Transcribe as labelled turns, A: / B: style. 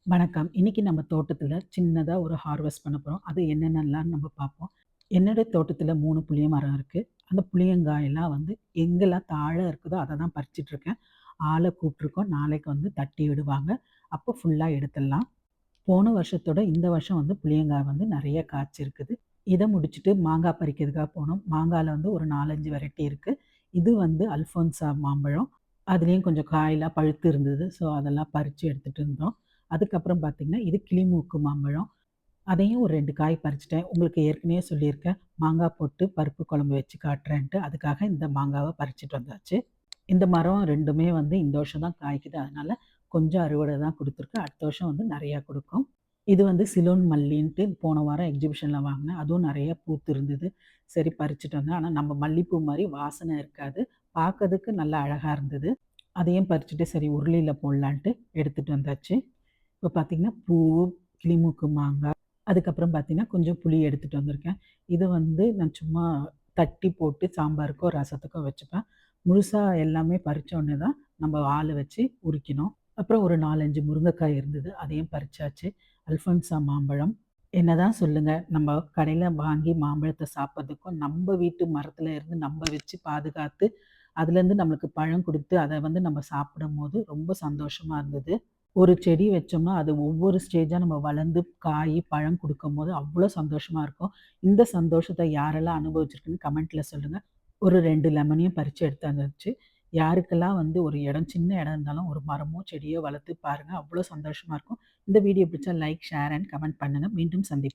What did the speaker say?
A: வணக்கம். இன்னைக்கு நம்ம தோட்டத்துல சின்னதா ஒரு ஹார்வெஸ்ட் பண்ண போறோம். அது என்னென்னலாம் நம்ம பார்ப்போம். என்னோட தோட்டத்துல 3 புளிய மரம் இருக்கு. அந்த புளியங்காயெல்லாம் வந்து எங்கெல்லாம் தாழ இருக்குதோ அத தான் பறிச்சுட்ருக்கேன். ஆள கூப்ட்டுருக்கோம். நாளைக்கு வந்து தட்டி விடுவாங்க. அப்போ ஃபுல்லா எடுத்துடலாம். போன வருஷத்தோட இந்த வருஷம் வந்து புளியங்காய் வந்து நெறைய காய்ச்சிருக்குது. இத முடிச்சுட்டு மாங்காய் பறிக்கிறதுக்காக போனோம். மாங்காய்ல வந்து ஒரு 4, 5 வெரைட்டி இருக்கு. இது வந்து அல்ஃபோன்சா மாம்பழம். அதுலயும் கொஞ்சம் காயெல்லாம் பழுத்து இருந்தது. ஸோ, அதெல்லாம் பறிச்சு எடுத்துட்டு இருந்தோம். அதுக்கப்புறம் பார்த்தீங்கன்னா, இது கிளிமூக்கு மாம்பழம். அதையும் ஒரு 2 காய் பறிச்சுட்டேன். உங்களுக்கு ஏற்கனவே சொல்லியிருக்கேன், மாங்காய் போட்டு பருப்பு குழம்பு வச்சு காட்டுறேன்ட்டு. அதுக்காக இந்த மாங்காவ பறிச்சுட்டு வந்தாச்சு. இந்த மரம் 2மே வந்து இந்த வருஷம் தான் காய்க்குது. அதனால கொஞ்சம் அறுவடை தான் குடுத்துருக்கு. அடுத்த வருஷம் வந்து நெறையா குடுக்கும். இது வந்து சிலோன் மல்லின்ட்டு போன வாரம் எக்ஸிபிஷன்ல வாங்குனேன். அதுவும் நெறைய பூத்து இருந்தது. சரி பறிச்சுட்டு வந்தேன். ஆனா நம்ம மல்லிப்பூ மாரி வாசனை இருக்காது. பார்க்கறதுக்கு நல்லா அழகா இருந்தது. அதையும் பறிச்சுட்டு சரி உருளியில போடலான்ட்டு எடுத்துட்டு வந்தாச்சு. இப்ப பார்த்தீங்கன்னா, பூ, கிளிமூக்கு மாங்காய், அதுக்கப்புறம் பார்த்தீங்கன்னா, கொஞ்சம் புளி எடுத்துட்டு வந்திருக்கேன். இது வந்து நான் சும்மா தட்டி போட்டு சாம்பாருக்கோ, ரசத்துக்கோ வச்சுப்பேன். முழுசா எல்லாமே பறிச்ச உடனே தான் நம்ம ஆள வச்சு உரிக்கணும். அப்புறம் ஒரு 4, 5 முருங்கைக்காய் இருந்தது. அதையும் பறிச்சாச்சு. அல்ஃபோன்சா மாம்பழம். என்னதான் சொல்லுங்க, நம்ம கடையில வாங்கி மாம்பழத்த சாப்பிடுறதுக்கும், நம்ம வீட்டு மரத்துல இருந்து நம்ம வச்சு பாதுகாத்து, அதுலேருந்து நம்மளுக்கு பழம் குடுத்து, அத வந்து நம்ம சாப்பிடும்போது ரொம்ப சந்தோஷமா இருந்தது. ஒரு செடி வச்சோம்னா, அது ஒவ்வொரு ஸ்டேஜா நம்ம வளர்ந்து காய், பழம் குடுக்கும்போது அவ்ளோ சந்தோஷமா இருக்கும். இந்த சந்தோஷத்த யாரெல்லாம் அனுபவிச்சிருக்கீங்கன்னு கமெண்ட்ல சொல்லுங்க. ஒரு 2 லெமனையும் பறிச்சு எடுத்தாந்தாச்சு. யாருக்கெல்லாம் வந்து ஒரு இடம் சின்ன இடம் இருந்தாலும் ஒரு மரமோ, செடியோ வளர்த்து பாருங்க. அவ்ளோ சந்தோஷமா இருக்கும். இந்த வீடியோ பிடிச்சா லைக், ஷேர் அண்ட் கமெண்ட் பண்ணுங்க. மீண்டும் சந்திப்போம்.